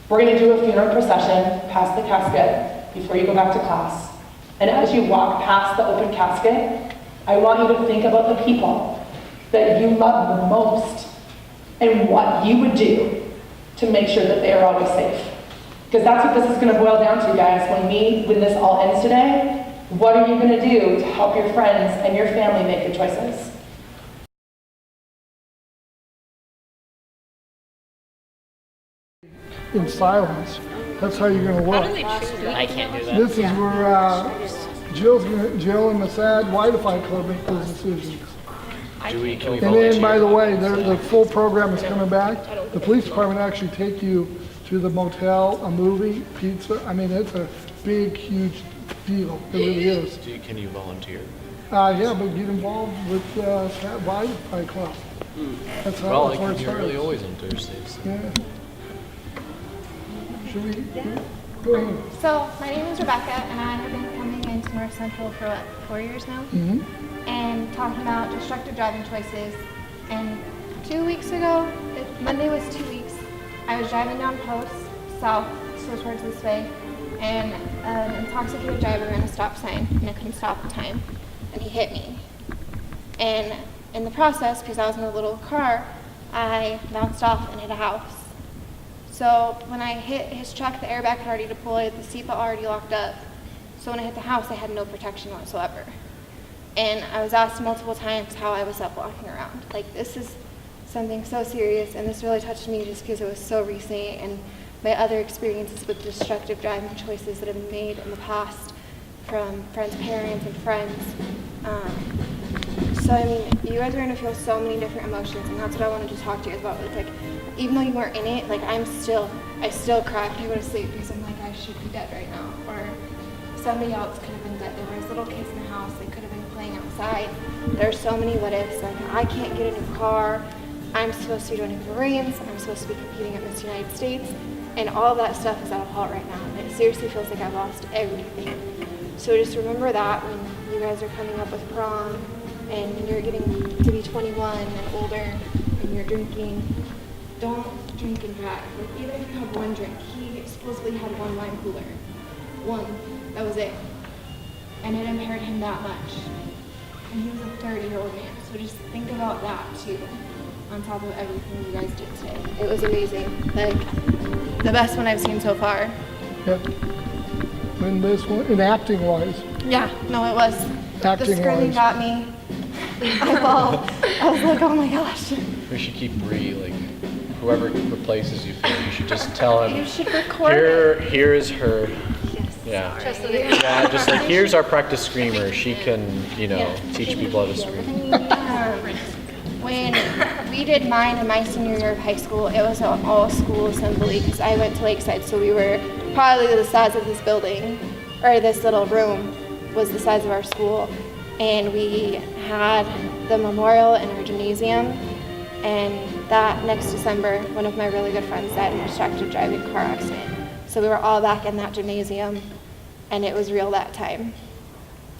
We're going to do a funeral procession past the casket before you go back to class. And as you walk past the open casket, I want you to think about the people that you love the most and what you would do to make sure that they are always safe. Because that's what this is going to boil down to, guys. When this all ends today, what are you going to do to help your friends and your family make good choices? In silence. That's how you're going to look. I can't do that. This is where Jill and the Sad Wi-Fi Club make those decisions. Can we And then, by the way, the full program is coming back. The police department actually take you to the motel, a movie, pizza. I mean, it's a big, huge deal. It really is. Can you volunteer? Yeah, but get involved with Sad Wi-Fi Club. That's how Well, that's I where can it be really starts. always on Thursdays. Yeah. Should we? Go ahead. So, my name is Rebecca, and I have been coming into North Central for 4 years now, and talking about destructive driving choices. And 2 weeks ago, Monday was 2 weeks, I was driving down Post, south, so towards this way, and an intoxicated driver ran a stop sign, and I couldn't stop in time, and he hit me. And in the process, because I was in a little car, I bounced off and hit a house. So when I hit his truck, the airbag had already deployed, the seatbelt already locked up. So when I hit the house, I had no protection whatsoever. And I was asked multiple times how I was up walking around. Like, this is something so serious, and this really touched me just because it was so recent, and my other experiences with destructive driving choices that I've been made in the past from friends' parents and friends. So I mean, you guys are gonna feel so many different emotions, and that's what I wanted to talk to you guys about. It's like, even though you weren't in it, like I still cry when I go to sleep because I'm like, I should be dead right now, or somebody else could have been dead. There was little kids in the house, they could have been playing outside. There's so many what ifs. Like, I can't get a new car. I'm supposed to be joining the Marines. I'm supposed to be competing at Miss United States, and all that stuff is at a halt right now. And it seriously feels like I've lost everything. So just remember that when you guys are coming up with prom, and you're getting to be 21 and older, and you're drinking, don't drink and drive. Like, even if you have one drink, he supposedly had one wine cooler. One. That was it. And it impaired him that much. And he was a 30-year-old man. So just think about that, too, on top of everything you guys did today. It was amazing. Like, the best one I've seen so far. Yep. And this one, in acting wise. Yeah, no, it was. The Acting screaming wise. got me. I was like, oh my gosh. We should keep like whoever replaces you, you should just tell him. You should record Here is her. Yes. Yeah. Just so they- Yeah, just like here's our practice screamer. She can, teach people how to scream. When we did mine in my senior year of high school, it was an all-school assembly because I went to Lakeside, so we were probably the size of this building, or this little room was the size of our school. And we had the memorial in our gymnasium, and that next December, one of my really good friends died in a distracted driving car accident. So we were all back in that gymnasium, and it was real that time.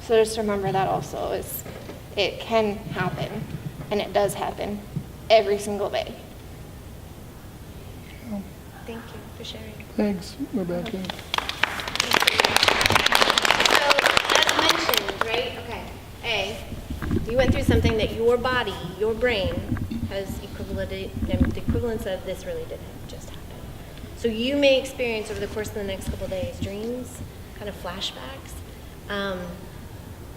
So just remember that also, is it can happen, and it does happen every single day. Thank you for sharing. Thanks, Rebecca. As mentioned, right? Okay. You went through something that your body, your brain, has the equivalence of this really didn't just happen. So you may experience over the course of the next couple of days dreams, kind of flashbacks.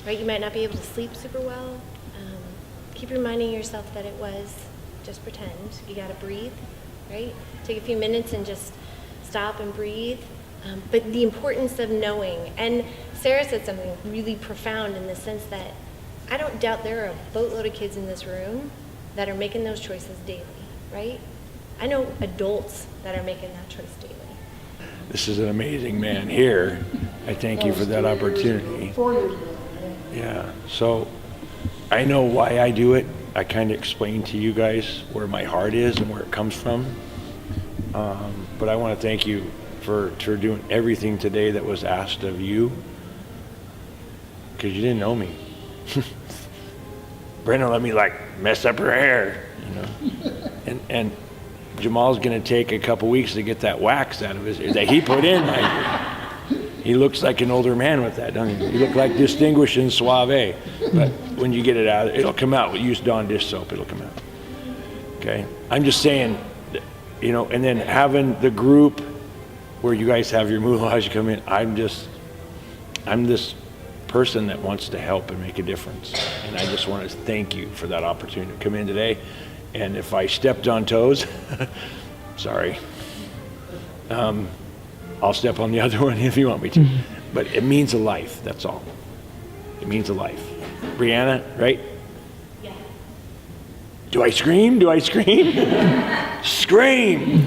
Right? You might not be able to sleep super well. Keep reminding yourself that it was just pretend. You got to breathe, right? Take a few minutes and just stop and breathe. But the importance of knowing. And Sarah said something really profound in the sense that I don't doubt there are a boatload of kids in this room that are making those choices daily, right? I know adults that are making that choice daily. This is an amazing man here. I thank you for that opportunity. 4 years ago. Yeah, so I know why I do it. I kind of explained to you guys where my heart is and where it comes from. But I want to thank you for doing everything today that was asked of you, because you didn't know me. Brenda let me like mess up her hair, you know, and Jamal's gonna take a couple weeks to get that wax out of his that he put in. He looks like an older man with that, doesn't he? You look like distinguished and suave, but when you get it out, it'll come out. Use Dawn dish soap, it'll come out. Okay, I'm just saying, you know, and then having the group where you guys have your moolah as you come in. I'm this person that wants to help and make a difference, and I just want to thank you for that opportunity to come in today. And if I stepped on toes, sorry. I'll step on the other one if you want me to. But it means a life, that's all. It means a life. Brianna, right? Yeah. Do I scream? Do I scream? Scream!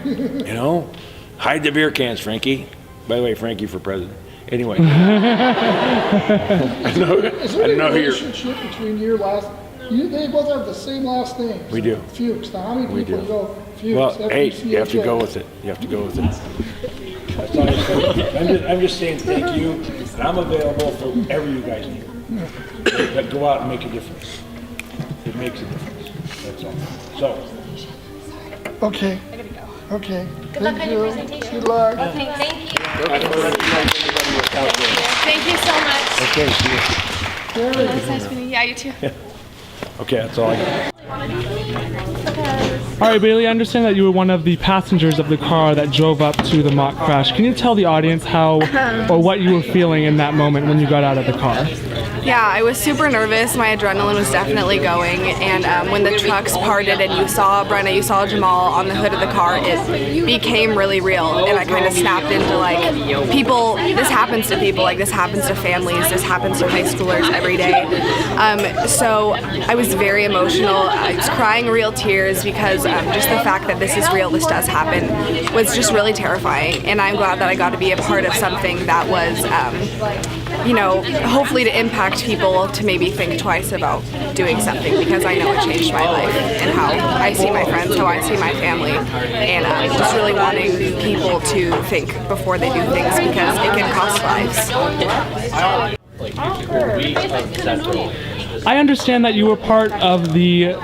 You know? Hide the beer cans, Frankie. By the way, Frankie for president. Anyway. I don't know who you're... relationship between your last... they both have the same last name. We do. Fuchs. Now, how many We people do. go Fuchs? Well, hey, you have to go with it. You have to go with it. That's all I'm saying. I'm just saying thank you, and I'm available for whatever you guys need. But go out and make a difference. It makes a difference. That's all. So. Okay. Okay. Good luck Thank on you. your presentation. Good luck. Okay, thank you. Thank you so much. Okay, see you. It was nice meeting you. Yeah, you too. Okay, that's all I got. All right, Bailey, I understand that you were one of the passengers of the car that drove up to the mock crash. Can you tell the audience how or what you were feeling in that moment when you got out of the car? Yeah, I was super nervous. My adrenaline was definitely going. And when the trucks parted and you saw Brenna, you saw Jamal on the hood of the car, it became really real. And I kind of snapped into like, people, this happens to people, like this happens to families, this happens to high schoolers every day. So I was very emotional. I was crying real tears because just the fact that this is real, this does happen, was just really terrifying. And I'm glad that I got to be a part of something that was, you know, hopefully to impact people to maybe think twice about doing something, because I know it changed my life and how I see my friends, how I see my family, and just really wanting people to think before they do things, because it can cost lives. I understand that you were part of the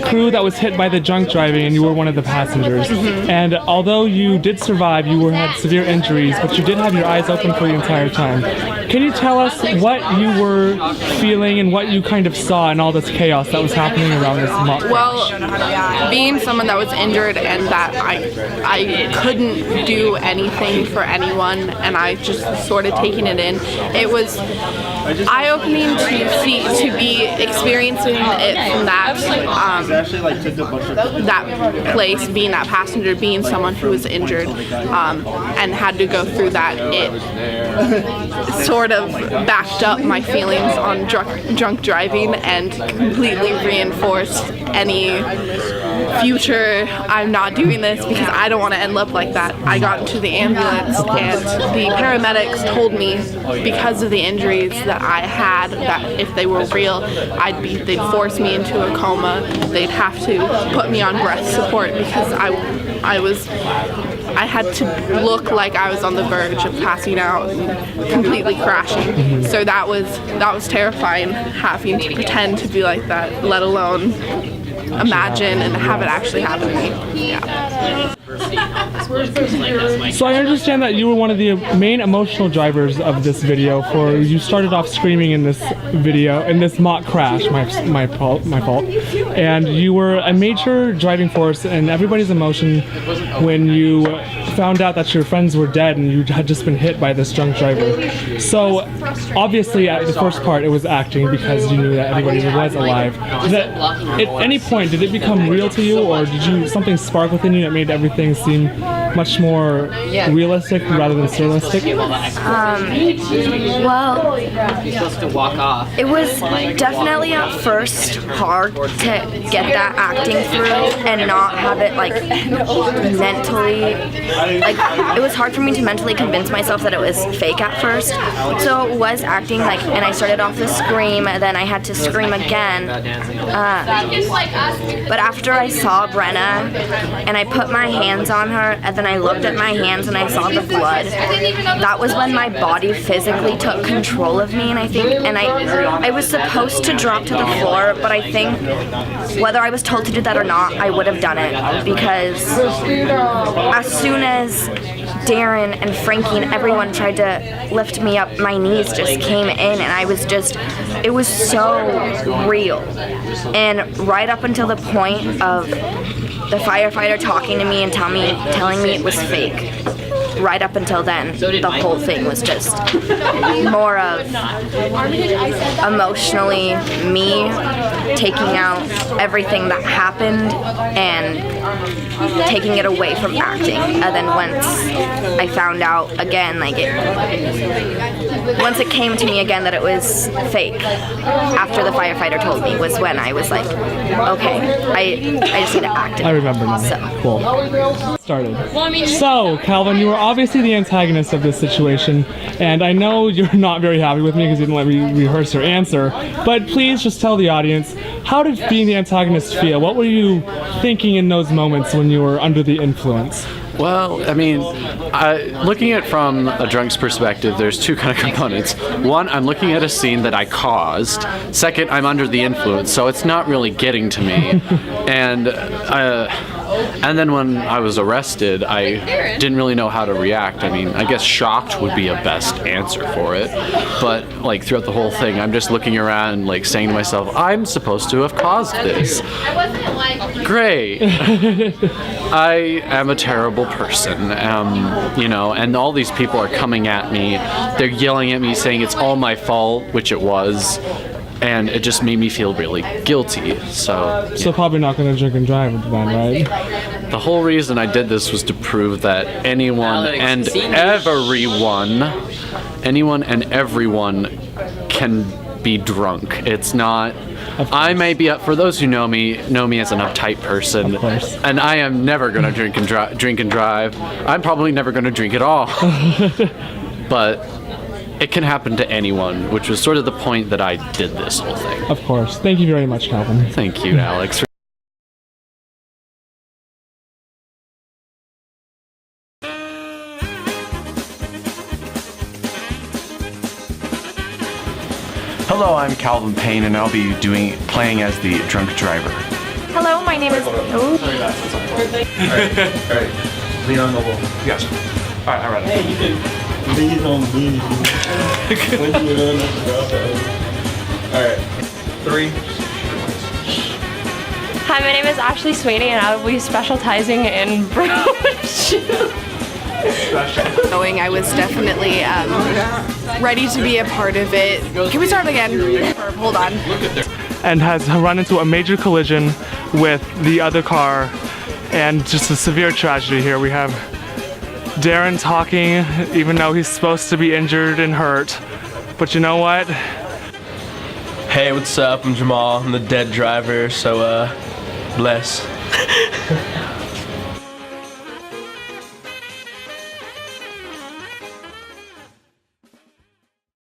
crew that was hit by the drunk driving and you were one of the passengers. And although you did survive, you had severe injuries, but you did have your eyes open for the entire time. Can you tell us what you were feeling and what you kind of saw in all this chaos that was happening around this mock crash? Well, being someone that was injured and that I couldn't do anything for anyone, and I just sort of taking it in, it was eye-opening to be experiencing it from that place, being that passenger, being someone who was injured and had to go through that. It sort of backed up my feelings on drunk driving and completely reinforced any future I'm not doing this, because I don't want to end up like that. I got into the ambulance and the paramedics told me, because of the injuries that I had, that if they were real, they'd force me into a coma. They'd have to put me on breath support because I had to look like I was on the verge of passing out and completely crashing. So that was terrifying, having to pretend to be like that, let alone imagine and have it actually happen to me. Yeah. So I understand that you were one of the main emotional drivers of this video. You started off screaming in this video, in this mock crash, my fault, and you were a major driving force in everybody's emotion when you found out that your friends were dead and you had just been hit by this drunk driver. So obviously at the first part it was acting because you knew that everybody was alive. At any point did it become real to you, or did something spark within you that made everything seem much more realistic rather than surrealistic? Well, it was definitely at first hard to get that acting through and not have it like mentally, like it was hard for me to mentally convince myself that it was fake at first. So it was acting like, and I started off with scream, and then I had to scream again. But after I saw Brenna and I put my hands on her, and then I looked at my hands and I saw the blood, that was when my body physically took control of me, and I think, and I was supposed to drop to the floor, but I think whether I was told to do that or not, I would have done it, because as soon as Darren and Frankie and everyone tried to lift me up, my knees just came in, and I was just, it was so real. And right up until the point of the firefighter talking to me and telling me it was fake, right up until then, the whole thing was just more of emotionally me taking out everything that happened and taking it away from acting. And then once I found out again, once it came to me again that it was fake, after the firefighter told me, was when I was like, okay, I just need to act it. I remember now. So. Cool. Started. So, Calvin, you were obviously the antagonist of this situation, and I know you're not very happy with me because you didn't let me rehearse your answer, but please just tell the audience, how did being the antagonist feel? What were you thinking in those moments when you were under the influence? Well, I mean, looking at it from a drunk's perspective, there's two kind of components. One, I'm looking at a scene that I caused. Second, I'm under the influence, so it's not really getting to me. And then when I was arrested, I didn't really know how to react. I mean, I guess shocked would be a best answer for it. But like throughout the whole thing, I'm just looking around, like saying to myself, I'm supposed to have caused this. Great. I am a terrible person, you know, and all these people are coming at me. They're yelling at me, saying it's all my fault, which it was. And it just made me feel really guilty, so... Yeah. So probably not going to drink and drive then, right? The whole reason I did this was to prove that anyone and everyone can be drunk. It's not... I may be up, for those who know me as an uptight person, and I am never going to drink and drive. I'm probably never going to drink at all. But... it can happen to anyone, which was sort of the point that I did this whole thing. Of course. Thank you very much, Calvin. Thank you, Alex. Hello, I'm Calvin Payne, and I'll be playing as the drunk driver. Hello, my name is... All right. Lean on the wall. Yes. All right. Hey, you can... Lean on me. Alright. 3. Hi, my name is Ashley Sweeney, and I will be specializing in brown shoes. I was definitely ready to be a part of it. Can we start again? Hold on. And has run into a major collision with the other car, and just a severe tragedy here. We have Darren talking, even though he's supposed to be injured and hurt. But you know what? Hey, what's up? I'm Jamal. I'm the dead driver, so bless.